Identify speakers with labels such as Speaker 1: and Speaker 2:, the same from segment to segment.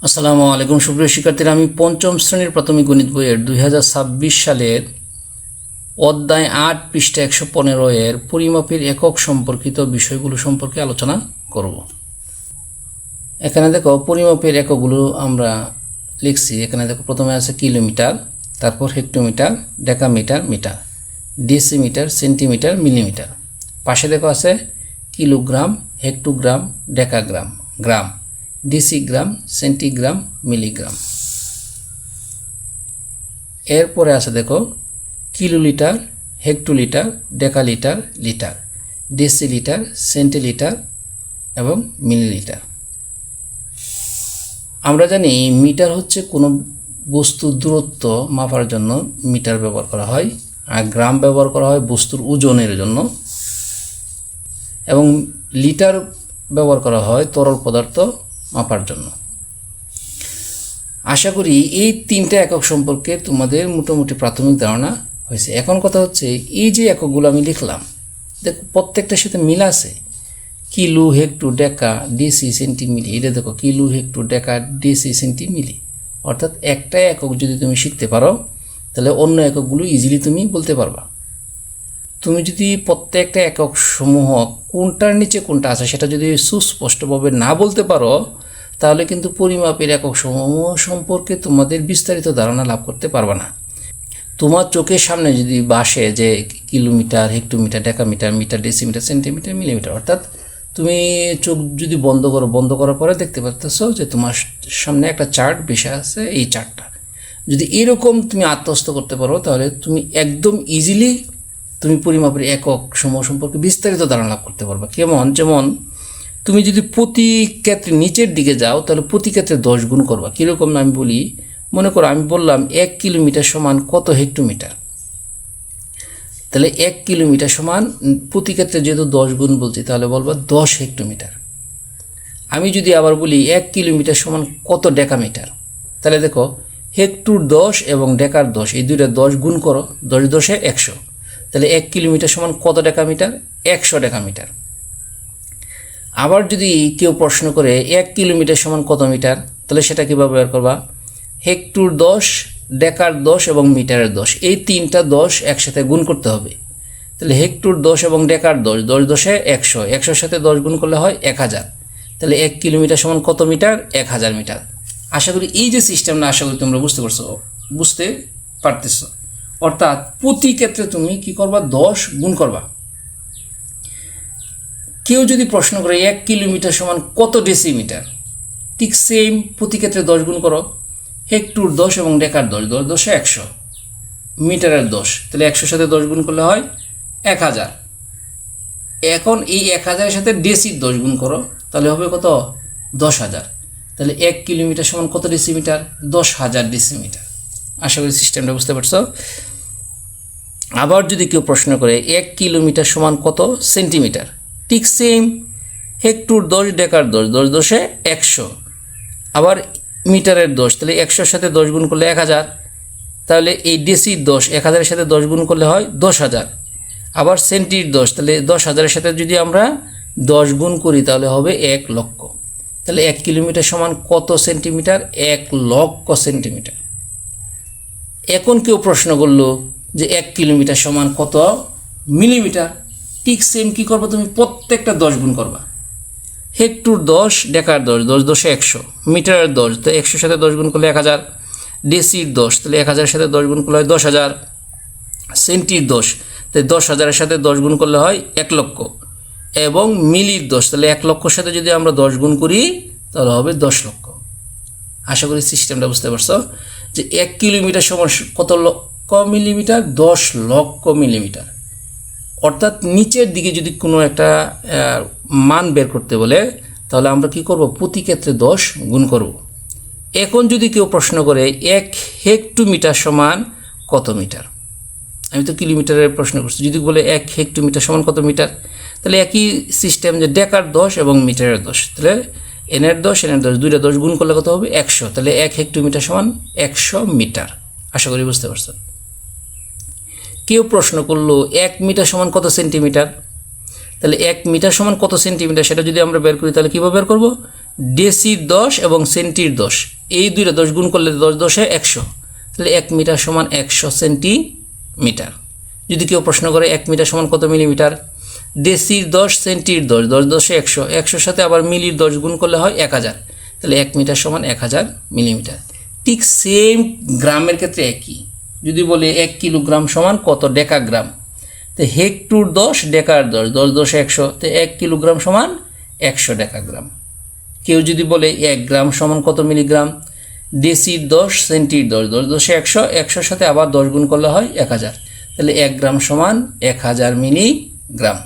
Speaker 1: আসসালামু আলাইকুম সুপ্রিয় শিক্ষার্থীরা, আমি পঞ্চম শ্রেণীর প্রাথমিক গণিত বইয়ের 2026 সালের অধ্যায় 8 পৃষ্ঠা 115 এর পরিমাপের একক সম্পর্কিত বিষয়গুলো সম্পর্কে আলোচনা করব। এখানে দেখো পরিমাপের এককগুলো আমরা লিখছি। এখানে দেখো প্রথমে আছে কিলোমিটার, তারপর hectometre, decametre, metre, decimetre, centimetre, millimetre. পাশে দেখো আছে kilogram, hectogram, decagram, gram, decigram, centigram, milligram. এরপরে আছে দেখো kilolitre, hectolitre, decalitre, litre, decilitre, centilitre এবং মিলিলিটার। আমরা জানি মিটার হচ্ছে কোনো বস্তুর দূরত্ব মাপার জন্য মিটার ব্যবহার করা হয়, আর গ্রাম ব্যবহার করা হয় বস্তুর ওজনের জন্য, এবং লিটার ব্যবহার করা হয় তরল পদার্থ মাপার জন্য। আশা করি এই তিনটা একক সম্পর্কে তোমাদের মোটামুটি প্রাথমিক ধারণা হয়েছে। এখন কথা হচ্ছে এই যে এককগুলো আমি লিখলাম, দেখো প্রত্যেকটার সাথে মিল আছে। কিলো, হেক্টো, ডেকা, ডিসি, সেন্টি, মিলি। এটা দেখো কিলো, হেক্টো, ডেকা, ডিসি, সেন্টি, মিলি। অর্থাৎ একটা একক যদি তুমি শিখতে পারো তাহলে অন্য এককগুলো ইজিলি তুমি বলতে পারবা। তুমি যদি প্রত্যেকটা একক সমূহ কোনটার নিচে কোনটা আছে সেটা যদি সুস্পষ্টভাবে না বলতে পারো তাহলে কিন্তু পরিমাপের একক সমূহ সম্পর্কে তোমাদের বিস্তারিত ধারণা লাভ করতে পারবে না। তোমার চোখের সামনে যদি বাসে যে kilometre, hectometre, decametre, metre, decimetre, centimetre, millimetre, অর্থাৎ তুমি চোখ যদি বন্ধ করার পরে দেখতে পারতেছো যে তোমার সামনে একটা চার্ট বেশি আছে। এই চার্টটা যদি এরকম তুমি আত্মস্থ করতে পারো তাহলে তুমি একদম ইজিলি তুমি পরিমাপের একক সমূহ সম্পর্কে বিস্তারিত ধারণা লাভ করতে পারবে। যেমন তুমি যদি প্রতি ক্ষেত্রে নিচের দিকে যাও তাহলে প্রতি ক্ষেত্রে 10 গুণ করবা। কীরকম আমি বলি, মনে করো আমি বললাম 1 কিলোমিটার সমান কত হেক্টোমিটার, তাহলে 1 কিলোমিটার সমান প্রতি ক্ষেত্রে যেহেতু 10 গুণ বলছি তাহলে বলবা 10 হেক্টোমিটার। আমি যদি আবার বলি 1 কিলোমিটার সমান কত ডেকামিটার, তাহলে দেখো হেক্টুর 10 এবং ডেকার 10, এই দুইটা 10 গুণ করো, 10 10 100, তাহলে 1 কিলোমিটার সমান কত ডেকামিটার, 100 ডেকামিটার। আবার যদি কেউ প্রশ্ন করে 1 কিলোমিটার সমান কত মিটার, তাহলে সেটা কীভাবে বের করবা, হেক্টুর 10, ডেকার 10 এবং মিটারের 10, এই তিনটা 10 একসাথে গুণ করতে হবে। তাহলে হেক্টুর 10 এবং ডেকার 10, 10 10 100, 100 সাথে 10 গুণ করলে হয় 1000। তাহলে 1 কিলোমিটার সমান কত মিটার, 1000 মিটার। আশা করি এই যে সিস্টেমটা আশা করি তোমরা বুঝতে পারতেছো। অর্থাৎ প্রতি ক্ষেত্রে তুমি কি করবা, 10 গুণ করবা। কেউ যদি প্রশ্ন করে 1 কিলোমিটার সমান কত ডেসিমিটার, ঠিক সেম প্রতি ক্ষেত্রে 10 গুণ করো, হেক্টুর 10 এবং ডেকার 10, 10 10 100, মিটারের 10, তাহলে 100 সাথে 10 গুণ করলে হয় 1000। এখন এই 1000 এর সাথে ডেসির 10 গুণ করো, তাহলে হবে কত, 10,000। তাহলে 1 কিলোমিটার সমান কত ডেসিমিটার, 10,000 ডেসিমিটার। আশা করি সিস্টেমটা বুঝতে পারছো। আবার যদি কেউ প্রশ্ন করে 1 কিলোমিটার সমান কত সেন্টিমিটার, ঠিক সেম হেক্টুর 10, ডেকার 10, 10 10 100, আবার মিটারের 10, তাহলে 100 সাথে 10 গুণ করলে 1000, তাহলে এই ডেসির 10 1000 সাথে 10 গুণ করলে হয় 10,000। আবার সেন্টির 10, তাহলে 10,000 সাথে যদি আমরা 10 গুণ করি তাহলে হবে 1 লক্ষ। তাহলে 1 কিলোমিটার সমান কত সেন্টিমিটার, 1 লক্ষ সেন্টিমিটার। এখন কেউ প্রশ্ন করলো যে 1 কিলোমিটার সমান কত মিলিমিটার, ঠিক সেম কী করবো, তুমি প্রত্যেকটা 10 গুণ করবা। হেক্টুর 10, ডেকার 10, 10 10 100, মিটারের 10, তো 100 সাথে 10 গুণ করলে 1000, ডেসির 10, তাহলে 1000 সাথে 10 গুণ করলে হয় 10,000, সেন্টির 10, তাই 10,000 সাথে 10 গুণ করলে হয় 1 লক্ষ, এবং মিলির 10, তাহলে 1 লক্ষর সাথে যদি আমরা 10 গুণ করি তাহলে হবে 10 লক্ষ। আশা করি সিস্টেমটা বুঝতে পারছো যে 1 কিলোমিটার সমান কত লক্ষ মিলিমিটার, 10 লক্ষ মিলিমিটার। অর্থাৎ নিচের দিকে যদি কোনো একটা মান বের করতে বলে তাহলে আমরা কি করব, প্রতি ক্ষেত্রে 10 গুণ করব। এখন যদি কেউ প্রশ্ন করে 1 হেক্টোমিটার সমান কত মিটার, আমি তো কিলোমিটারের প্রশ্ন করছি, যদি বলে 1 হেক্টোমিটার সমান কত মিটার, তাহলে একই সিস্টেম যে ডেকার 10 এবং মিটারের 10, তাহলে এনের 10 এনের 10, দুইটা 10 গুণ করলে কত হবে 100, তাহলে 1 হেক্টোমিটার সমান 100 মিটার। আশা করি বুঝতে পারছো। কেউ প্রশ্ন করলো 1 মিটার সমান কত সেন্টিমিটার, তাহলে 1 মিটার সমান কত সেন্টিমিটার সেটা যদি আমরা বের করি তাহলে কীভাবে বের করবো, ডেসির 10 এবং সেন্টির 10, এই দুইটা 10 গুণ করলে 10 10 100, তাহলে 1 মিটার সমান 100 সেন্টিমিটার। যদি কেউ প্রশ্ন করে 1 মিটার সমান কত মিলিমিটার, ডেসির 10 সেন্টির 10, 10 10 100, 100 সাথে আবার মিলির 10 গুণ করলে হয় 1000, তাহলে 1 মিটার সমান 1000 মিলিমিটার। ঠিক সেম গ্রামের ক্ষেত্রে একই, যদি বলে 1 কিলোগ্রাম সমান কত ডেকাগ্রাম, তো হেক্টর 10 ডেকার 10, 10 10 100, তো 1 কিলোগ্রাম সমান 100 ডেকাগ্রাম। কেউ যদি বলে 1 গ্রাম সমান কত মিলিগ্রাম, ডেসির 10 সেন্টির 10, 10 10 100, 100 সাথে আবার 10 গুণ করলে হয় 1000, তাহলে 1 গ্রাম সমান 1000 মিলিগ্রাম।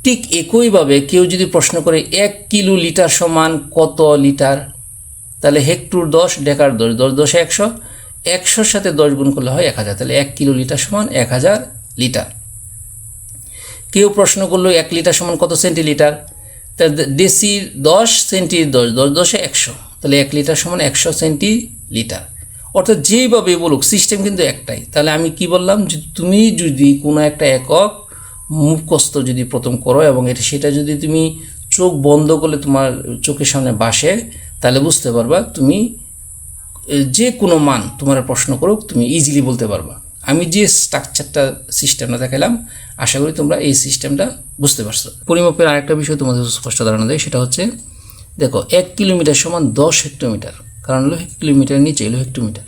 Speaker 1: ঠিক একইভাবে কেউ যদি প্রশ্ন করে 1 কিলো লিটার সমান কত লিটার, তাহলে হেক্টর 10 ডেকার 10, 10 10 100, 100 সাথে 10 গুণ করলে হয় 1000, তাহলে 1 কিলো লিটার সমান 1000 লিটার। কেউ প্রশ্ন করলো 1 লিটার সমান কত সেন্টিলিটার, তাহলে ডেসির 10 সেন্টির 10, 10 10 100, তাহলে 1 লিটার সমান 100 সেন্টিলিটার। অর্থাৎ যেইভাবে বলুক সিস্টেম কিন্তু একটাই। তাহলে আমি কি বললাম, তুমি যদি কোনো একটা একক মুখস্থ যদি প্রথম করো এবং সেটা যদি তুমি চোখ বন্ধ করলে তোমার চোখের সামনে বাসে, তাহলে বুঝতে পারবা তুমি যে কোনো মান তোমার প্রশ্ন করুক তুমি ইজিলি বলতে পারবা। আমি যে স্ট্রাকচারটা সিস্টেমটা দেখালাম, আশা করি তোমরা এই সিস্টেমটা বুঝতে পারছো। পরিমাপের আরেকটা বিষয় তোমাদের স্পষ্ট ধারণা দেয়, সেটা হচ্ছে দেখো 1 কিলোমিটার সমান 10 হেক্টোমিটার, কারণ হলো কিলোমিটার নিচে হলো হেক্টোমিটার।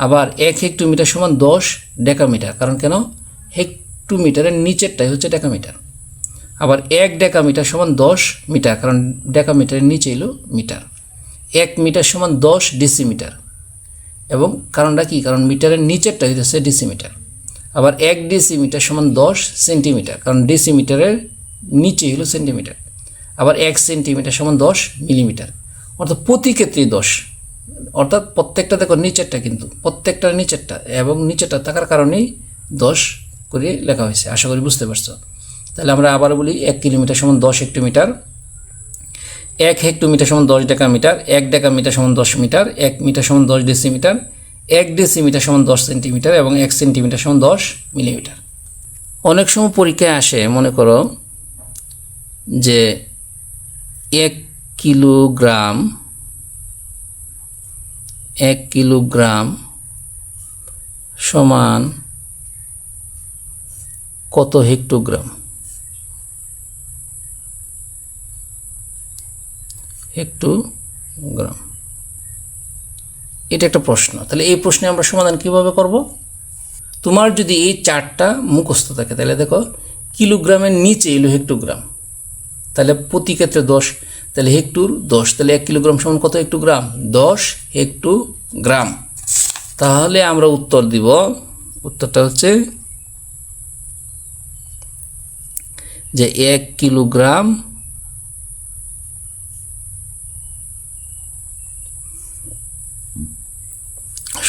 Speaker 1: আবার 1 হেক্টোমিটার সমান 10 ডেকামিটার, কারণ কেন, হেক্টোমিটারের নিচেরটাই হচ্ছে ডেকামিটার। আবার 1 ডেকামিটার সমান 10 মিটার, কারণ ডেকামিটারের নিচে হলো মিটার। 1 মিটার সমান 10 ডেসিমিটার, এবং কারণটা কি, কারণ মিটারের নিচেরটা হচ্ছে ডেসিমিটার। আবার 1 ডেসিমিটার সমান 10 সেন্টিমিটার, কারণ ডেসিমিটারের নিচে হলো সেন্টিমিটার। আবার 1 সেন্টিমিটার সমান 10 মিলিমিটার। অর্থাৎ প্রতি ক্ষেত্রেই 10, অর্থাৎ প্রত্যেকটা দেখো নিচেরটা, কিন্তু প্রত্যেকটার নিচেরটা এবং নিচেরটা থাকার কারণেই 10 করে লেখা হয়েছে। আশা করি বুঝতে পারছো। তাহলে আমরা আবার বলি 1 কিলোমিটার সমান 10 হেক্টোমিটার, 1 হেক্টোমিটার সমান 10 ডেকামিটার, 1 ডেকামিটার সমান 10 মিটার, 1 মিটার সমান 10 ডেসিমিটার, 1 ডেসিমিটার সমান 10 সেন্টিমিটার এবং 1 সেন্টিমিটার সমান 10 মিলিমিটার। অনেক সময় পরীক্ষায় আসে, মনে করো যে 1 কিলোগ্রাম সমান কত হেক্টোগ্রাম, হেক্টোগ্রাম, এটা একটা প্রশ্ন। তাহলে এই প্রশ্নে আমরা সমাধান কিভাবে করব, তোমার যদি এই চারটা মুখস্থ থাকে, তাহলে দেখো কিলোগ্রামের নিচে এলো হেক্টোগ্রাম, তাহলে প্রতি ক্ষেত্রে 10, তাহলে হেক্টর 10, তাহলে 1 কিলোগ্রাম সমান কত হেক্টোগ্রাম, 10 হেক্টোগ্রাম। তাহলে আমরা উত্তর দিব, উত্তরটা হচ্ছে যে 1 কিলোগ্রাম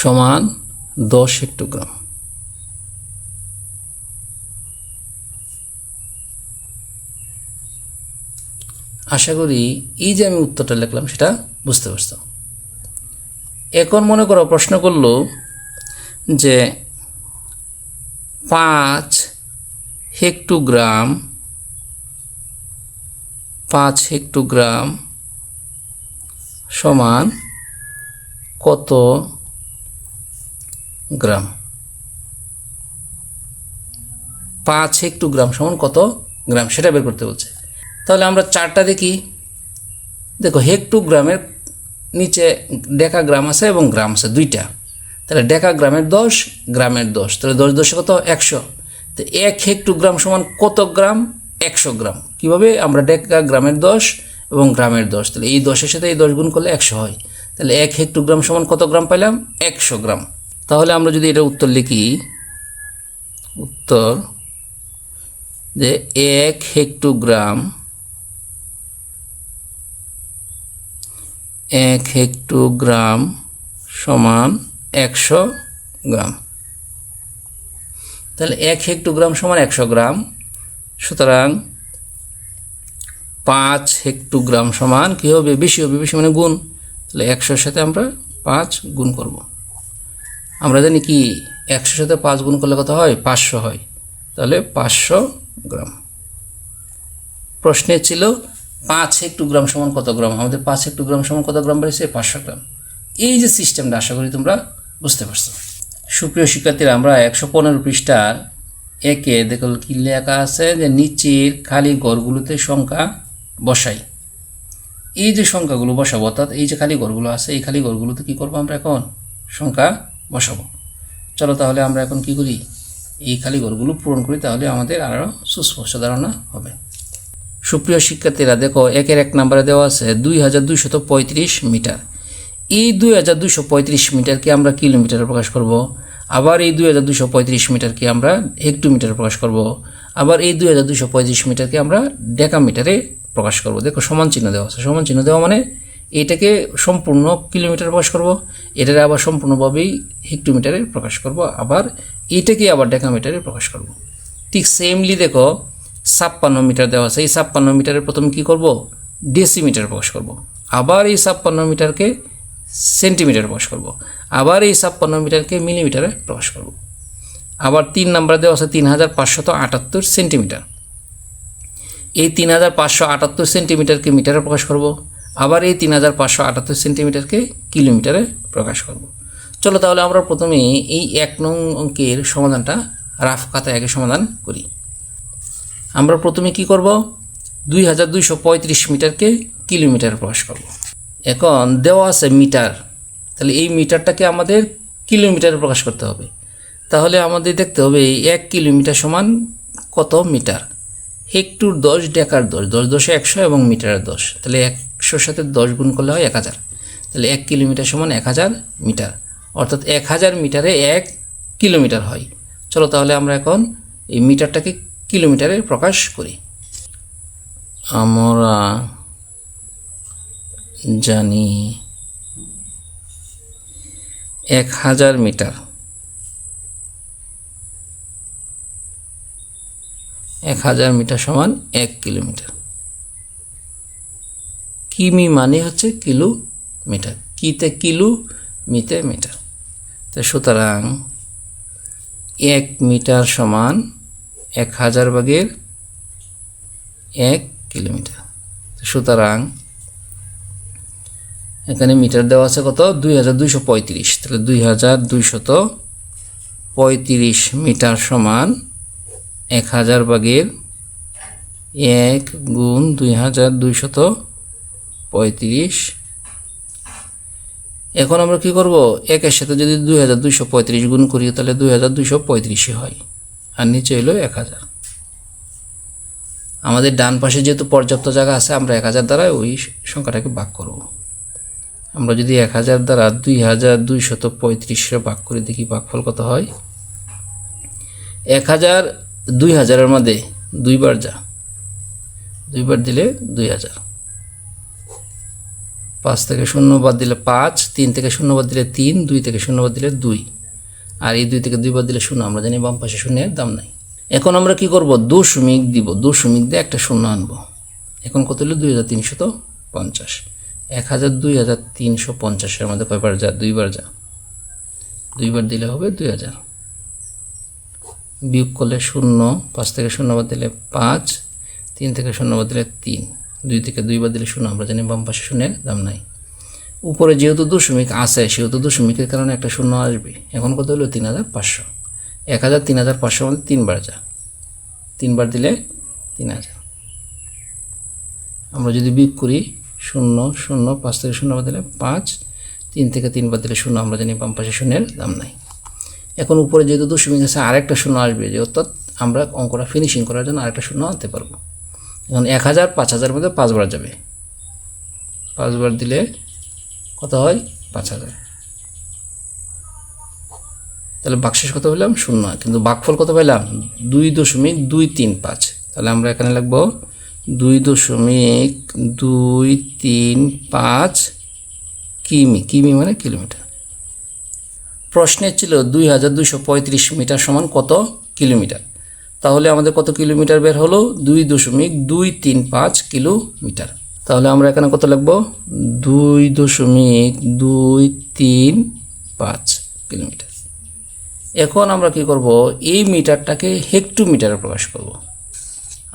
Speaker 1: সমান 10 হেক্টোগ্রাম। আশা করি এই যে আমি উত্তরটা লিখলাম সেটা বুঝতে পারছো। এখন মনে করো প্রশ্ন করলো যে 5 হেক্টোগ্রাম সমান কত গ্রাম, 5 হেক্টোগ্রাম সমান কত গ্রাম সেটা বের করতে বলছে। তাহলে আমরা চারটা দেখি। দেখো হেক্টোগ্রামের নিচে ডেকাগ্রাম আছে এবং গ্রাম আছে দুইটা, তাহলে ডেকাগ্রামের 10 গ্রামের 10, তাহলে 10 10 কত 100, তো 1 হেক্টোগ্রাম সমান কত গ্রাম, 100 গ্রাম। কীভাবে, আমরা ডেকাগ্রামের 10 এবং গ্রামের 10, তাহলে এই 10-এর সাথে এই 10 গুণ করলে 100 হয়, তাহলে 1 হেক্টোগ্রাম সমান কত গ্রাম পাইলাম, 100 গ্রাম। তাহলে আমরা যদি এটা উত্তর লিখি, উত্তর যে 1 হেক্টোগ্রাম সমান 100 গ্রাম। তাহলে 1 হেক্টোগ্রাম সমান 100 গ্রাম, সুতরাং 5 হেক্টোগ্রাম সমান কী হবে, বেশি হবে, বেশি মানে গুণ, তাহলে 100-এর সাথে আমরা 5 গুণ করব। আমরা জানি কি 100-এর সাথে 5 গুণ করলে কত হয়, 500 হয়, তাহলে 500 গ্রাম। প্রশ্নে ছিল 5 হেক্টোগ্রাম সমান কত গ্রাম, আমাদের 5 হেক্টোগ্রাম সমান কত গ্রাম বেরিয়েছে, 500 গ্রাম। এই যে সিস্টেমটা আশা করি তোমরা বুঝতে পারছো। সুপ্রিয় শিক্ষার্থীরা, আমরা 115 পৃষ্ঠার একে দেখো কি লেখা আছে যে নিচের খালি ঘরগুলোতে সংখ্যা বসাই। এই যে সংখ্যাগুলো বসাবো, অর্থাৎ এই যে খালি ঘরগুলো আছে, এই খালি ঘরগুলোতে কি করবো আমরা এখন সংখ্যা বসাবো। চলো তাহলে আমরা এখন কি করি, এই খালি ঘরগুলো পূরণ করি, তাহলে আমাদের আরও সুস্পষ্ট ধারণা হবে। সুপ্রিয় শিক্ষার্থীরা দেখো, একের 1 নম্বরে দেওয়া আছে 2235 মিটার। এই 2235 মিটারকে আমরা কিলোমিটারে প্রকাশ করব। আবার এই 2235 মিটারকে আমরা হেক্টোমিটারে প্রকাশ করব। আবার এই 2235 মিটারকে আমরা ডেকামিটারে প্রকাশ করব। দেখো সমান চিহ্ন দেওয়া আছে, সমান চিহ্ন দেওয়া মানে এটাকে সম্পূর্ণ কিলোমিটারে প্রকাশ করব, এটাকে আবার সম্পূর্ণভাবেই হেক্টোমিটারে প্রকাশ করব, আবার এটাকে আবার ডেকামিটারে প্রকাশ করব। ঠিক সেমলি দেখো 56 মিটার দেওয়া আছে, এই 56 মিটারের প্রথমে কী করব, ডেসিমিটারে প্রকাশ করব। আবার এই 56 মিটারকে সেন্টিমিটারে প্রকাশ করব। আবার এই 56 মিটারকে মিলিমিটারে প্রকাশ করব। আবার 3 নম্বরে দেওয়া আছে 3578 সেন্টিমিটার। এই 3578 সেন্টিমিটারকে মিটারে প্রকাশ করব। আবার এই 3578 সেন্টিমিটারকে কিলোমিটারে প্রকাশ করব। চলো তাহলে আমরা প্রথমে এই 1 নং অঙ্কের সমাধানটা রাফ খাতায় আগে সমাধান করি। আমরা প্রথমে কি করব, 2235 মিটারকে কিলোমিটারে প্রকাশ করব। এখন দেওয়া আছে মিটার, তাহলে এই মিটারটাকে আমাদের কিলোমিটারে প্রকাশ করতে হবে। তাহলে আমাদের দেখতে হবে 1 কিলোমিটার সমান কত মিটার। হেক্টর 10, ডেকার 10, 10 10 100 এবং মিটারের 10। তাহলে 100 সাথে 10 গুণ করলে হয় 1000। তাহলে 1 কিলোমিটার সমান 1000 মিটার, অর্থাৎ 1000 মিটারে 1 কিলোমিটার হয়। চলো তাহলে আমরা এখন এই মিটারটাকে কিলোমিটারে প্রকাশ করি। আমরা জানি 1000 মিটার, 1000 মিটার সমান 1 কিলোমিটার। কিমি মানে হচ্ছে কিলোমিটার, কিতে কিলো, মিতে মিটার। তো সুতরাং 1 মিটার সমান 1000 ভাগের 1 কিলোমিটার। সুতরাং এখানে মিটার দেওয়া আছে কত, 2235। তাহলে 2235 মিটার সমান 1000 ভাগের 1 গুণ 2235। এখন আমরা কি করব, 1-এর সাথে যদি 2235 গুণ করি তাহলে 2235 হয়, আর নিচে হলো 1000। আমাদের ডান পাশে যেহেতু পর্যাপ্ত জায়গা আছে, আমরা 1000 দ্বারা ওই সংখ্যাটাকে ভাগ করব। আমরা যদি 1000 দ্বারা 2235 ভাগ করে দেখি ভাগফল কত হয়। 1000 2000-এর মধ্যে 2 বার যা, 2 বার দিলে 2000। 5 থেকে 0 বাদ দিলে 5, 3 থেকে 0 বাদ দিলে 3, 2 থেকে 0 বাদ দিলে 2, আর এই 2 থেকে 2 বাদ দিলে 0। আমরা জানি বাম পাশে শূন্যের দাম নাই। এখন আমরা কি করব, দশমিক দিব, দশমিক দিয়ে একটা শূন্য আনবো। এখন কত হলো, 2350। 1000 2350-এর মধ্যে কয়বার যা, 2 বার যা, 2 বার দিলে হবে 2000। বিয়োগ করলে 0, 5 থেকে 0 বাদ দিলে 5, 3 থেকে 0 বাদ দিলে 3, 2 থেকে 2 বাদ দিলে 0। আমরা জানি বাম পাশে শূন্যের দাম নাই। উপরে যেহেতু দশমিক আছে সেহেতু দশমিকের কারণে একটা শূন্য আসবে। এখন কত হলো, 3500। 1000 3500 মধ্যে 3 বার যা, 3 বার দিলে 3000। আমরা যদি বিয়োগ করি 0 0, 5 থেকে 0 বাদ দিলে 5, 3 থেকে 3 বাদ দিলে 0। আমরা জানি বাম পাশে শূন্যের দাম নাই। এখন উপরে যেহেতু দশমিক আছে আরেকটা শূন্য আসবে, যে অর্থাৎ আমরা অঙ্কটা ফিনিশিং করার জন্য আরেকটা শূন্য আনতে পারবো। এখন 1000 5000 মধ্যে 5 বার যাবে, 5 বার দিলে কত হয়, 5000। তাহলে ভাগশেষ কত পেলাম, 0। কিন্তু ভাগফল কত পেলাম, 2.235। তাহলে আমরা এখানে লিখব 2.235 কিমি, কিমি মানে কিলোমিটার। প্রশ্নে ছিল 2235 মিটার সমান কত কিলোমিটার। তাহলে আমাদের কত কিলোমিটার বের হলো, 2.235 কিলোমিটার। তাহলে আমরা এখানে কত লিখব, 2.235 কিলোমিটার। এখন আমরা কি করব, এই মিটারটাকে হেক্টোমিটারে প্রকাশ করব।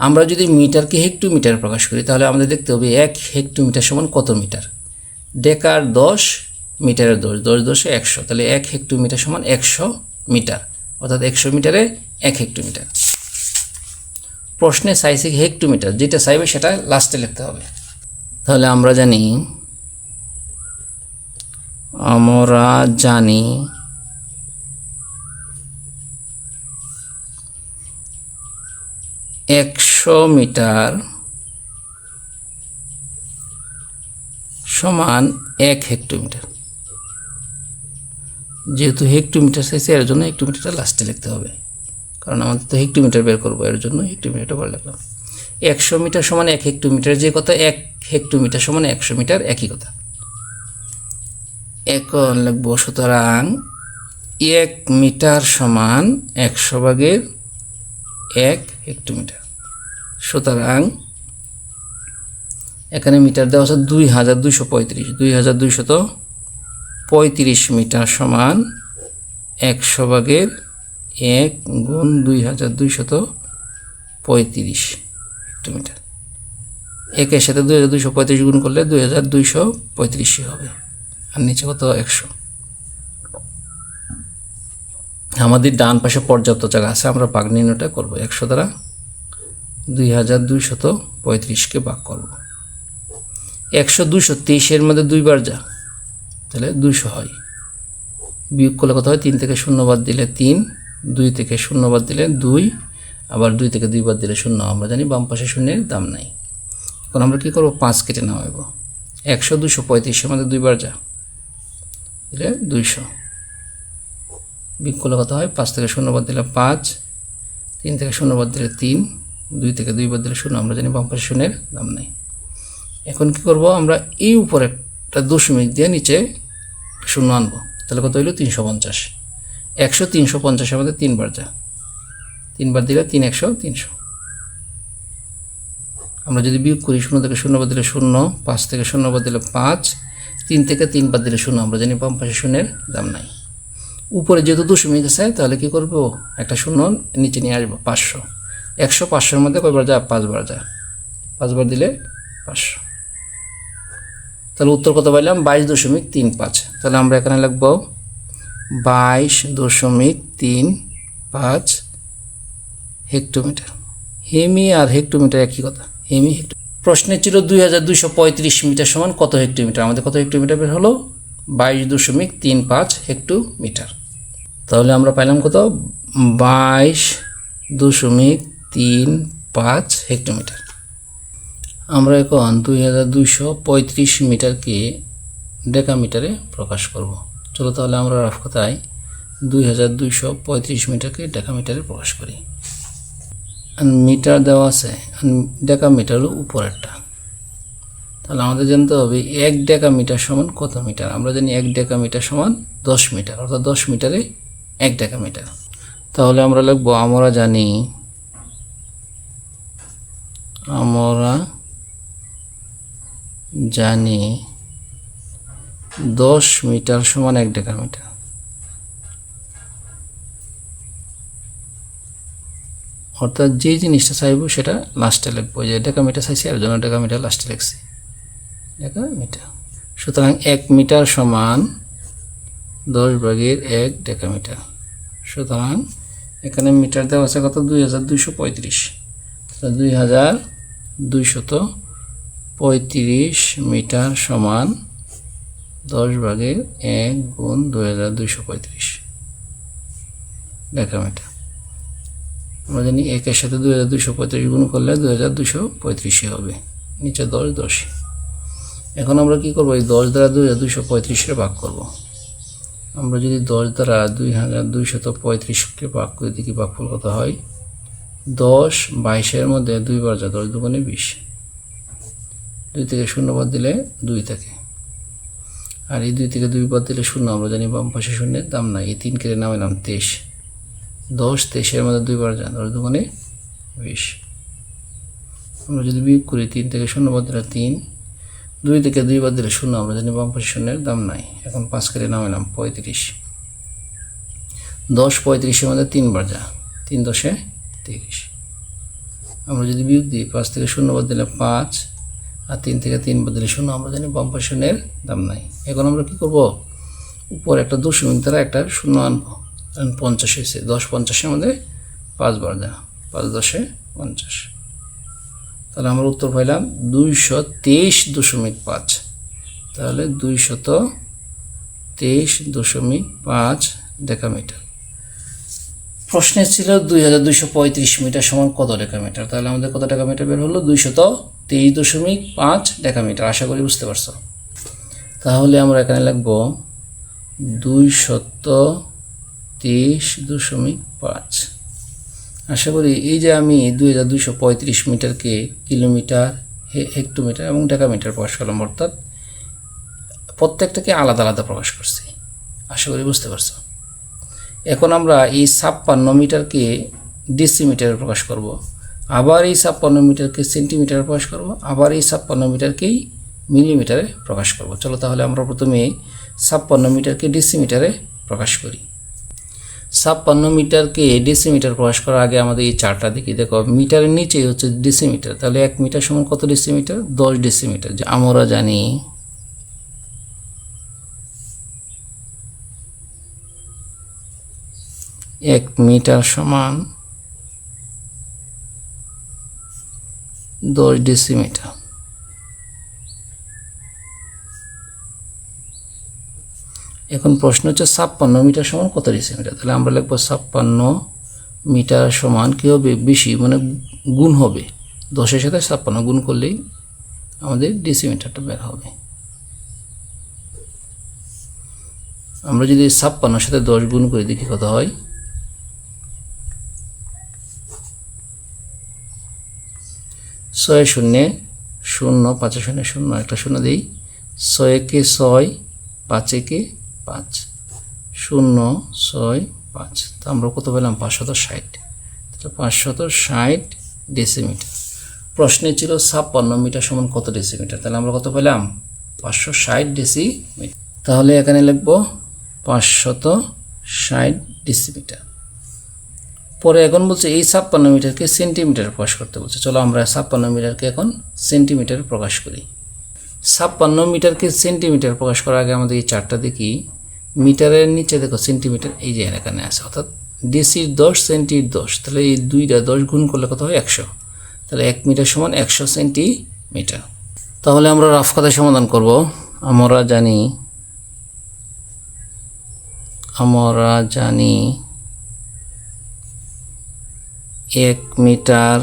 Speaker 1: আমরা যদি মিটারকে হেক্টোমিটারে প্রকাশ করি তাহলে আমাদের দেখতে হবে 1 হেক্টোমিটার সমান কত মিটার। ডেকার 10, মিটারের 10, 10 10 100, তাহলে 1 হেক্টোমিটার সমান 100 মিটার, অর্থাৎ 100 মিটারে 1 হেক্টোমিটার। প্রশ্নে চাইছে হেক্টোমিটার, যেটা চাইবে সেটা লাস্টে লিখতে হবে। তাহলে আমরা জানি 100 মিটার সমান 1 হেক্টোমিটার। যেহেতু হেক্টোমিটার চাইছে এর জন্য হেক্টোমিটারটা লাস্টে লিখতে হবে, কারণ আমাদের তো হেক্টোমিটার বের করবো, এর জন্য হেক্টোমিটারটা পরে লিখলাম। 100 মিটার সমান 1 হেক্টোমিটার, যে কথা 1 হেক্টোমিটার সমান 100 মিটার, একই কথা। এখন লিখবো, সুতরাং 1 মিটার সমান 100/1 হেক্টোমিটার। সুতরাং এখানে মিটার দেওয়া আছে 2235, 2235 মিটার সমান 100/1 গুণ 2235 হেক্টোমিটার। একের সাথে 2235 গুণ করলে 2235 হবে, আর নিচে কত 100। আমাদের ডান পাশে পর্যাপ্ত জায়গা আছে, আমরা ভাগ নির্ণয়টা করবো। 100 দ্বারা 2235কে ভাগ করব। 100 223 মধ্যে 2 বার যা, তাহলে 200 হয়। বিয়োগ করলে কত হয়, 3 থেকে 0 বাদ দিলে 3, 2 থেকে 0 বাদ দিলে 2, আবার 2 থেকে 2 বাদ দিলে 0। আমরা জানি বাম পাশে শূন্যের দাম নাই। এখন আমরা কি করব, 5 কেটে নামাবো। 100 235 মধ্যে 2 বার যা, দিলে 200। বিয়োগ করলে কত হয়, 5 থেকে 0 বাদ দিলে 5, 3 থেকে 0 বাদ দিলে 3, 2 থেকে 2 বাদ দিলে 0। আমরা জানি বাম পাশে শূন্যের দাম নাই। এখন কি করব, আমরা এই উপরে একটা দশমিক দিয়ে নিচে 0 আনবো, তাহলে কত হইল 350। 100 350 মধ্যে 3 বার যা, 3 বার দিলে 3 100 300। আমরা যদি বিয়োগ করি, 0 থেকে 0 বাদ দিলে 0, 5 থেকে 0 বাদ দিলে 5, 3 থেকে 3 বাদ দিলে 0। আমরা জানি বাম পাশে শূন্যের দাম নাই। উপরে যেহেতু দশমিক আছে, তাহলে কি করব, একটা 0 নিচে নিয়ে আসবো। 500, 100 500 মধ্যে কয়বার যা, 5 বার যা, 5 বার দিলে 500। তাহলে উত্তর কত পাইলাম, 22.35। তাহলে আমরা এখানে লিখব 22.35 হেক্টোমিটার। হেমি আর হেক্টোমিটার একই কথা, হেমি প্রশ্নে ছিল 2235 মিটার সমান কত হেক্টোমিটার। আমাদের কত হেক্টোমিটার বের হলো, 22.35 হেক্টোমিটার। তাহলে আমরা পাইলাম কত, 22.35 হেক্টোমিটার। আমরা এখন 2235 মিটারকে ডেকামিটারে প্রকাশ করব। চলো তাহলে আমরা রাফ কথায় 2235 মিটারকে ডেকামিটারে প্রকাশ করি। মিটার দেওয়া আছে, ডেকামিটার হলো উপরেরটা। তাহলে আমাদের জানতে হবে 1 ডেকামিটার সমান কত মিটার। আমরা জানি 1 ডেকামিটার সমান 10 মিটার, অর্থাৎ 10 মিটারে 1 ডেকামিটার। তাহলে আমরা লিখব, আমরা জানি 10 মিটার সমান 1 ডেকামিটার। অর্থাৎ যে জিনিসটা চাইব সেটা লাস্টে লিখবো। যে ডেকামিটার চাইছি এর জন্য ডেকামিটার লাস্টে লিখছি, ডেকামিটার। সুতরাং 1 মিটার সমান 10/1 ডেকামিটার। সুতরাং এখানে মিটার দেওয়া আছে কত, 2235। 2235 মিটার সমান 10/1 গুণ 2235 ডেকামিটার। আমরা জানি 1 এর সাথে 2235 গুণ করলে 2235 হবে, নিচে 10 10। এখন আমরা কি করব, এই 10 দ্বারা 2235 ভাগ করব। আমরা যদি 10 দ্বারা 2235কে ভাগ করে দেখি ভাগফল কত হয়। 10 22 মধ্যে 2 বার যা, 10 দুগুণে 20। 2 থেকে 0 বাদ দিলে 2 থাকে, আর এই 2 থেকে 2 বাদ দিলে 0। আমরা জানি বাম পাশে শূন্যের দাম নাই। এই 3 কেটে নামাইলাম 23। 10 23 মধ্যে 2 বার যা, 10 দুগুণে 20। আমরা যদি বিয়োগ করি, 3 থেকে 0 বাদ দিলে 3, 2 থেকে 2 বাদ দিলে 0। আমরা জানি বাম পাশে শূন্যের দাম নাই। এখন 5 কেটে নামাইলাম 35। 10 35 মধ্যে 3 বার যা, 3 10 30। আমরা যদি বিয়োগ দিই 5 থেকে 0 বাদ দিলে 5 আর 3 থেকে 3 বাদ দিলে 0, আমরা জানি বাম পাশের দাম নাই। এখন আমরা কি করব, উপর একটা দশমিক দ্বারা একটা 0 আনবো, 50 হয়েছে, 10 50-এর মধ্যে 5 বার দেওয়া, 5 10 50। তাহলে আমরা উত্তর পাইলাম 223.5। তাহলে 223.5 ডেকামিটার। প্রশ্নে ছিল 2235 মিটার সমান কত ডেকামিটার। তাহলে আমাদের কত ডেকামিটার বের হলো, 223.5 ডেকামিটার। আশা করি বুঝতে পারছো। তাহলে আমরা এখানে লিখব 223.5। আশা করি এই যে আমি 2235 মিটারকে কিলোমিটার, হেক্টোমিটার এবং ডেকামিটার প্রকাশ করলাম, অর্থাৎ প্রত্যেকটাকে আলাদা আলাদা প্রকাশ করছি। আশা করি বুঝতে পারছো। এখন আমরা এই 56 মিটারকে ডেসিমিটারে প্রকাশ করব, আবার এই 56 মিটারকে সেন্টিমিটারে প্রকাশ করব, আবার এই 56 মিটারকেই মিলিমিটারে প্রকাশ করব। চলো তাহলে আমরা প্রথমে 56 মিটারকে ডেসিমিটারে প্রকাশ করি। 56 মিটারকে ডেসিমিটার প্রকাশ করার আগে আমাদের এই চারটা দেখি। দেখো, মিটারের নিচেই হচ্ছে ডেসিমিটার। তাহলে 1 মিটার সমান কত ডেসিমিটার, 10 ডেসিমিটার। আমরা জানি 1 মিটার সমান 10 ডেসিমিটার। এখন প্রশ্ন হচ্ছে 56 মিটার সমান কত ডেসিমিটার। তাহলে আমরা লিখব 56 মিটার সমান কি হবে, বেশি মানে গুণ হবে, 10-এর সাথে 56 গুণ করলেই আমাদের ডেসিমিটারটা বের হবে। আমরা যদি 56-এর সাথে 10 গুণ করি দেখি কত হয়। 6 শূন্যে 0, 5 শূন্যে 0, একটা 0 দিই, 6 একে 6, 5 একে 5, 0 6 5। তো আমরা কত পেলাম, 560। তাহলে 560 ডেসিমিটার। প্রশ্নে ছিল 56 মিটার সমান কত ডেসিমিটার। তাহলে আমরা কত পেলাম, 560 ডেসিমিটার। তাহলে এখানে লিখব 560 ডেসিমিটার। পরে এখন বলছে এই 56 মিটারকে সেন্টিমিটারে প্রকাশ করতে বলছে। চলো আমরা 56 মিটারকে এখন সেন্টিমিটারে প্রকাশ করি। 56 মিটারকে সেন্টিমিটার প্রকাশ করার আগে আমাদের এই চারটা দেখি। মিটারের নিচে দেখো সেন্টিমিটার, এই যে এখানে আছে, অর্থাৎ ডেসির 10 সেন্টির 10। তাহলে এই দুইটা 10 গুণ করলে কত হয়, 100। তাহলে 1 মিটার সমান 100 সেন্টিমিটার। তাহলে আমরা রাফ কথায় সমাধান করব। আমরা জানি 1 মিটার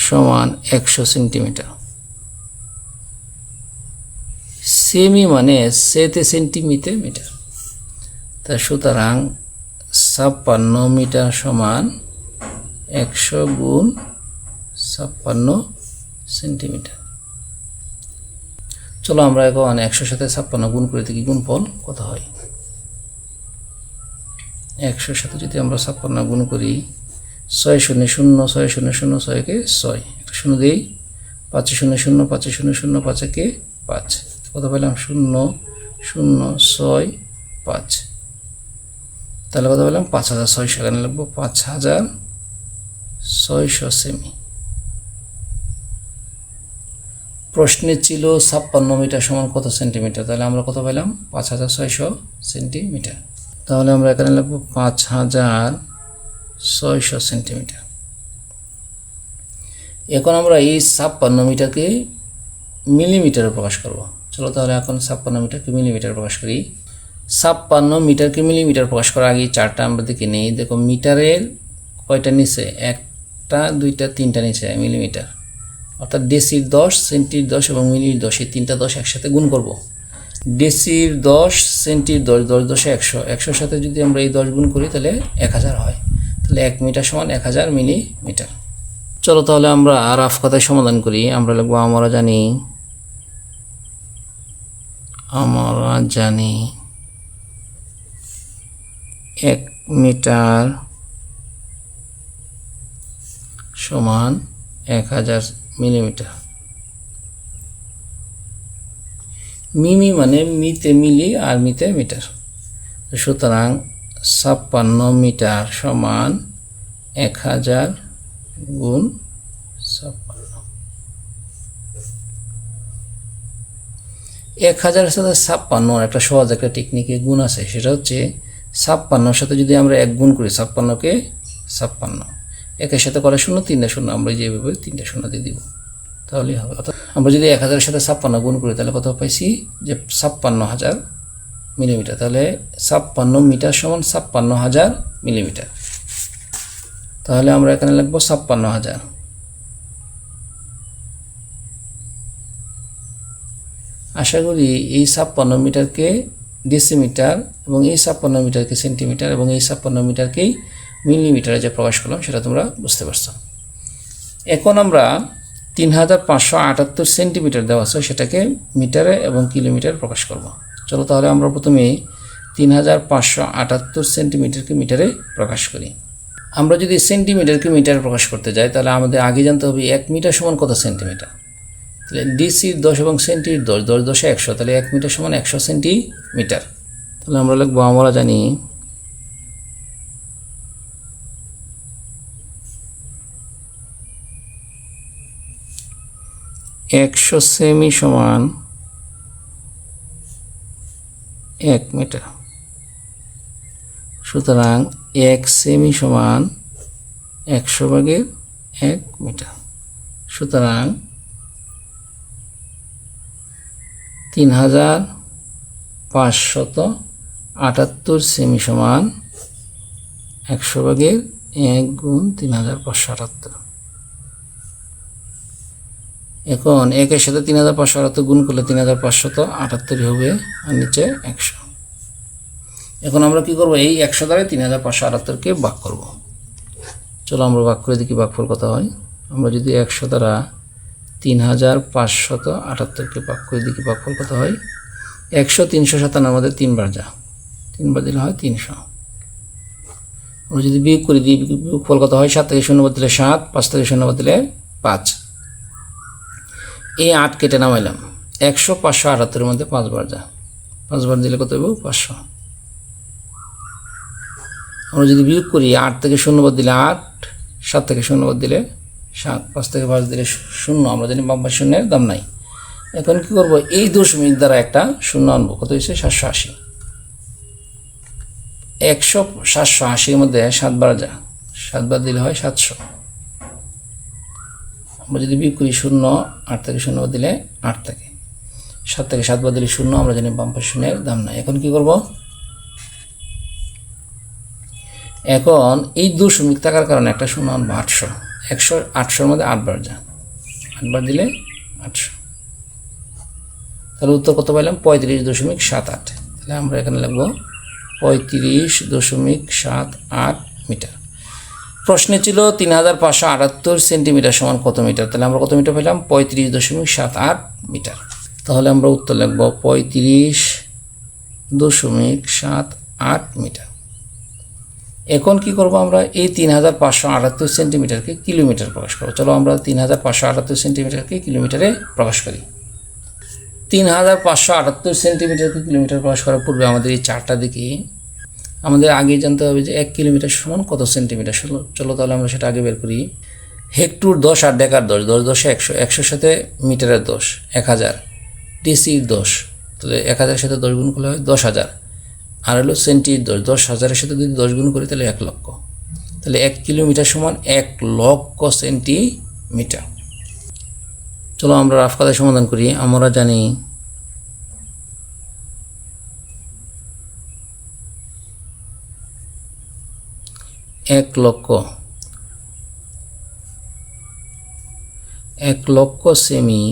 Speaker 1: সমান 100 সেন্টিমিটার। সেমি মানে সেতে সেন্টিমিটার মিটার। তা সুতরাং 56 মিটার সমান 100 গুণ 56 সেন্টিমিটার। চলো আমরা এখন 100-এর সাথে 56 গুণ করে দেখি গুণফল কত হয়। 100-এর সাথে যদি আমরা 56 গুণ করি, 6 শূন্যে 0, 6 শূন্যে 0, 6 একে 6, একটা 0 দিই, 5 শূন্যে 0, 5 শূন্যে 0, 5 একে 5, কত পেলাম, 0 0 6 5। তাহলে কত পেলাম, 5600। এখানে লিখবো 5600 সেমি। প্রশ্নে ছিল 56 মিটার সমান কত সেন্টিমিটার। তাহলে আমরা কত পেলাম, 5600 সেন্টিমিটার। তাহলে আমরা এখানে লিখবো 5600 সেন্টিমিটার। এখন আমরা এই 56 মিটারকে মিলিমিটারে প্রকাশ করব। চলো তাহলে এখন 56 মিটারকে মিলিমিটার প্রকাশ করি। 56 মিটারকে মিলিমিটার প্রকাশ করার আগে চারটা আমরা দেখে নিই। দেখো, মিটারের কয়টা নিচে, 1টা 2টা 3টা নিচে মিলিমিটার, অর্থাৎ ডেসির 10, সেন্টির 10 এবং মিলির 10, এই 3টা 10 একসাথে গুণ করব। ডেসির 10, সেন্টির 10, 10 10 100, 100-এর সাথে যদি আমরা এই 10 গুণ করি তাহলে 1000 হয়। তাহলে 1 মিটার সমান 1000 মিলিমিটার। চলো তাহলে আমরা রাফ কথায় সমাধান করি। আমরা লিখবো আমরা জানি 1 মিটার সমান 1000 মিলিমিটার। মিমি মানে মিতে মিলি আর মিতে মিটার। সুতরাং 56 মিটার সমান 1000 গুণ 56। 1000-এর সাথে 56 একটা সহজ একটা টেকনিকে গুণ আছে, সেটা হচ্ছে 56-র সাথে যদি আমরা 1 গুণ করি, 56কে 56, একের সাথে করে 0, 3টা 0, আমরা যেভাবে 3টা 0 দিয়ে দিব তাহলেই হবে। অর্থাৎ আমরা যদি 1000-এর সাথে 56 গুণ করি তাহলে কত পাইছি যে 56,000 মিলিমিটার। তাহলে 56 মিটার সমান 56,000 মিলিমিটার। তাহলে আমরা এখানে লিখবো 56,000। আশা করি এই 56 মিটারকে ডেসিমিটার এবং এই 56 মিটারকে সেন্টিমিটার এবং এই 56 মিটারকেই মিলিমিটারে যে প্রকাশ করলাম সেটা তোমরা বুঝতে পারছো। এখন আমরা 3578 সেন্টিমিটার দেওয়া আছে সেটাকে মিটারে এবং কিলোমিটার প্রকাশ করব। চলো তাহলে আমরা প্রথমে 3578 সেন্টিমিটারকে মিটারে প্রকাশ করি। আমরা যদি সেন্টিমিটারকে মিটারে প্রকাশ করতে যাই তাহলে আমাদের আগে জানতে হবে 1 মিটার সমান কত সেন্টিমিটার। তাহলে ডিসির 10 এবং সেন্টির 10, 10 10 100, তাহলে 1 মিটার সমান 100 সেন্টিমিটার। তাহলে আমরা লিখবো, আমরা জানি 100 সেমি সমান 1 মিটার। সুতরাং 1 সেমি সমান 100/1 মিটার। সুতরাং 3578 সেমি সমান 100/1 গুণ 3578। এখন 1-এর সাথে 3578 গুণ করলে 3578 হবে, আর নিচে 100। এখন আমরা কি করব, এই 100 দ্বারা 3578কে ভাগ করব। চলো আমরা ভাগ করে দেখি ভাগফল কত হয়। আমরা যদি 100 দ্বারা 3578কে ভাগ করে দেখি ভাগফল কত হয়। 100 357 মধ্যে 3 বার যা, 3 বার দিলে হয় 300। আমরা যদি বিয়োগ করে দিই, বিয়োগফল কত হয়, 7 থেকে 0 বাদ দিলে 7, 5 থেকে 0 বাদ দিলে 5। এই 8 কেটে নামাইলাম। 100 578 মধ্যে 5 বার যা, 5 বার দিলে কত হবে, 500। আমরা যদি বিয়োগ করি, 8 থেকে 0 বাদ দিলে 8, 7 থেকে 0 বাদ দিলে 7, 5 থেকে 5 দিলে 0, আমরা জানি বাম পাশে শূন্যের দাম নাই। এখন কি করব, এই দশমিক দ্বারা একটা শূন্য আনবো, কত হয়েছে 780। 100 780 মধ্যে 7 বার যা, 7 বার দিলে হয় 700। আমরা যদি বিয়োগ করি 0, 8 থেকে 0 বাদ দিলে 8 থাকে, 7 থেকে 7 বাদ দিলে 0, আমরা জানি বাম পাশে শূন্যের দাম নাই। এখন কি করব, এখন এই দশমিক থাকার কারণে একটা শূন্য আনবো 800। 800 মধ্যে 8 বার যা, 8 বার দিলে 800। তাহলে উত্তর কত পাইলাম, 35.78। তাহলে আমরা এখানে লিখব 35.78 মিটার। প্রশ্নে ছিল 3578 সেন্টিমিটার সমান কত মিটার। তাহলে আমরা কত মিটার পেলাম, 35.78 মিটার। তাহলে আমরা উত্তর লিখব 35.78 মিটার। এখন কি করব, আমরা এই 3578 সেন্টিমিটারকে কিলোমিটার প্রকাশ করব। চলো আমরা 3578 সেন্টিমিটারকে কিলোমিটারে প্রকাশ করি। 3578 সেন্টিমিটারকে কিলোমিটার প্রকাশ করার পূর্বে আমাদের এই চারটা দিকে আমাদের আগে জানতে হবে যে 1 কিলোমিটার সমান কত সেন্টিমিটার। চলো তাহলে আমরা সেটা আগে বের করি। হেক্টর 10 আর ডেকার 10, 10 10 100, 100-এর সাথে মিটারের 10 1000, ডিসির 10, তাহলে 1000-এর সাথে 10 গুণ করলে হয় 10,000, আর হলো সেন্টির 10, 10,000-এর সাথে যদি 10 গুণ করি তাহলে 1 লক্ষ। তাহলে 1 কিলোমিটার সমান 1 লক্ষ সেন্টিমিটার। চলো আমরা রাফ কাদায় সমাধান করি। আমরা জানি এক লক্ষ সেমি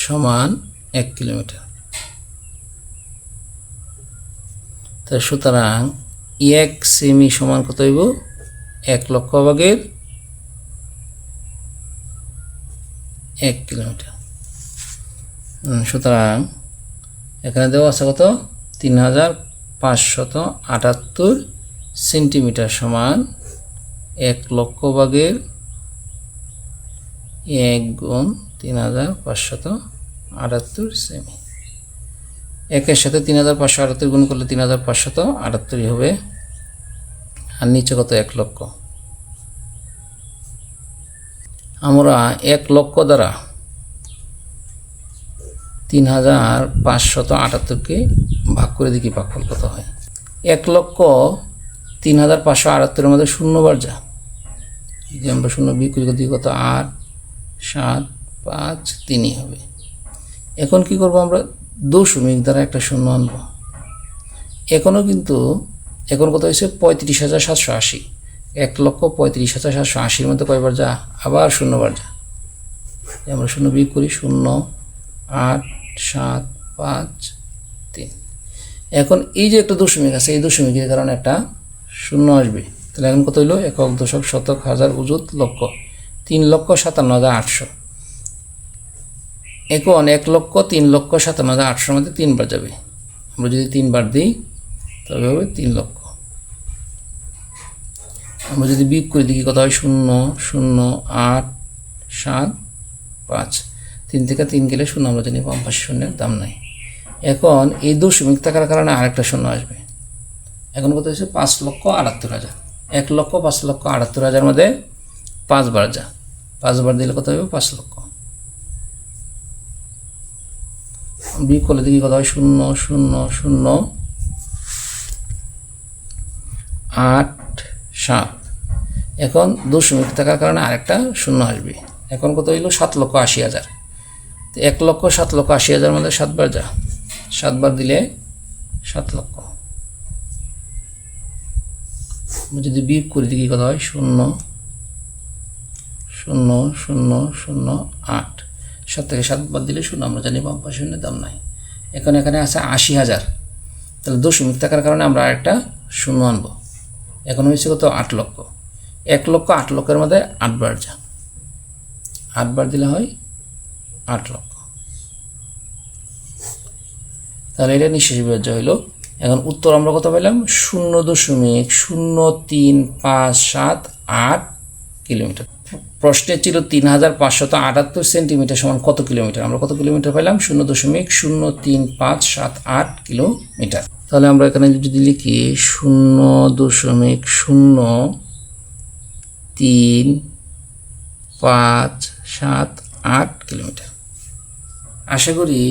Speaker 1: সমান 1 কিলোমিটার। তাই সুতরাং 1 সেমি সমান কত হইব, 1 লক্ষ ভাগের 1 কিলোমিটার। সুতরাং এখানে দেওয়া আছে কত, 3578 সেন্টিমিটার সমান 1 লক্ষ ভাগের 1 গুণ 3578 সেমি। 1-এর সাথে 3578 গুণ করলে 3578 হবে, আর নিচে কত 1 লক্ষ। আমরা 1 লক্ষ দ্বারা 3578কে ভাগ করে দেখি ভাগফল কত হয়। 1 লক্ষ 3578-এর মধ্যে শূন্য বার যা, যদি আমরা শূন্য বিয়োগ করি দিই কত 8 7 5 3ই হবে। এখন কি করব, আমরা দশমিক দ্বারা একটা শূন্য আনব। এখনও কিন্তু এখন কত হয়েছে 35,780। 1 লক্ষ 35,780-এর মধ্যে কয়বার যা, আবার শূন্যবার যা। আমরা শূন্য বিয়োগ করি 0 8 7 5 3। এখন এই যে একটা দশমিক আছে, এই দশমিকের কারণে একটা শূন্য আসবে। তাহলে এখন কত হইল, একক দশক শতক হাজার অযুত লক্ষ, 3,57,800। এখন 1 লক্ষ 3,57,800-এর মধ্যে 3 বার যাবে। আমরা যদি 3 বার দিই তবে হবে 3 লক্ষ। আমরা যদি বিয়োগ করে দেখি কত হয়, 0 0 8 7 5। 3 থেকে 3 গেলে শূন্য, আমরা জানি বাম পাশে শূন্যের দাম নাই। এখন এই দশমিক থাকার কারণে আরেকটা শূন্য আসবে। এখন কত হচ্ছে 5,78,000। 1 লক্ষ 5,78,000-এর মধ্যে 5 বার যা, 5 বার দিলে কত হবে 5 লক্ষ। বিয়োগ করলে দেখি কত হয়, 0 0 0 8 7। এখন দশমিক থাকার কারণে আরেকটা শূন্য আসবে। এখন কত হইল, 7,80,000। তো 1 লক্ষ 7,80,000-এর মধ্যে 7 বার যা, 7 বার দিলে 7 লক্ষ। যদি বিয়োগ করে দেখি কত হয়, 0 0 0 0 8। 7 থেকে 7 বাদ দিলে শূন্য, আমরা জানি বাম পাশে শূন্যের দাম নাই। এখন এখানে আছে 80,000। তাহলে দশমিক থাকার কারণে আমরা আরেকটা শূন্য আনব। এখন হয়েছে কত 8 লক্ষ। 1 লক্ষ 8 লক্ষের মধ্যে 8 বার যা, 8 বার দিলে হয় 8 লক্ষ। তাহলে এটা নিঃশেষ বিভাজ্য হইল। এখন উত্তর আমরা কত পেলাম, 0.03578 কিলোমিটার। প্রশ্নে ছিল 3,578 সেন্টিমিটার সমান কত কিলোমিটার। আমরা কত কিলোমিটার পেলাম, 0.03578 কিলোমিটার। তাহলে আমরা এখানে যদি লিখি 0.03578 কিলোমিটার। আশা করি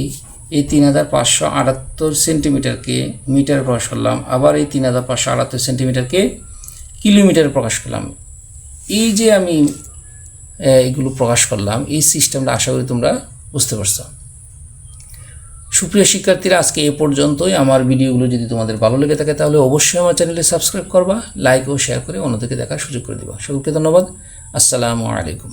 Speaker 1: এই 3,578 সেন্টিমিটারকে মিটার প্রকাশ করলাম, আবার এই 3,578 সেন্টিমিটারকে কিলোমিটারে প্রকাশ করলাম। এই যে আমি এগুলো প্রকাশ করলাম, এই সিস্টেমটা আশা করি তোমরা বুঝতে পারছো। সুপ্রিয় শিক্ষার্থীরা, আজকে এ পর্যন্তই। আমার ভিডিওগুলো যদি তোমাদের ভালো লেগে থাকে তাহলে অবশ্যই আমার চ্যানেলে সাবস্ক্রাইব করবা, লাইক ও শেয়ার করে অন্যদেরকে দেখার সুযোগ করে দিবা। সকলকে ধন্যবাদ। আসসালামু আলাইকুম।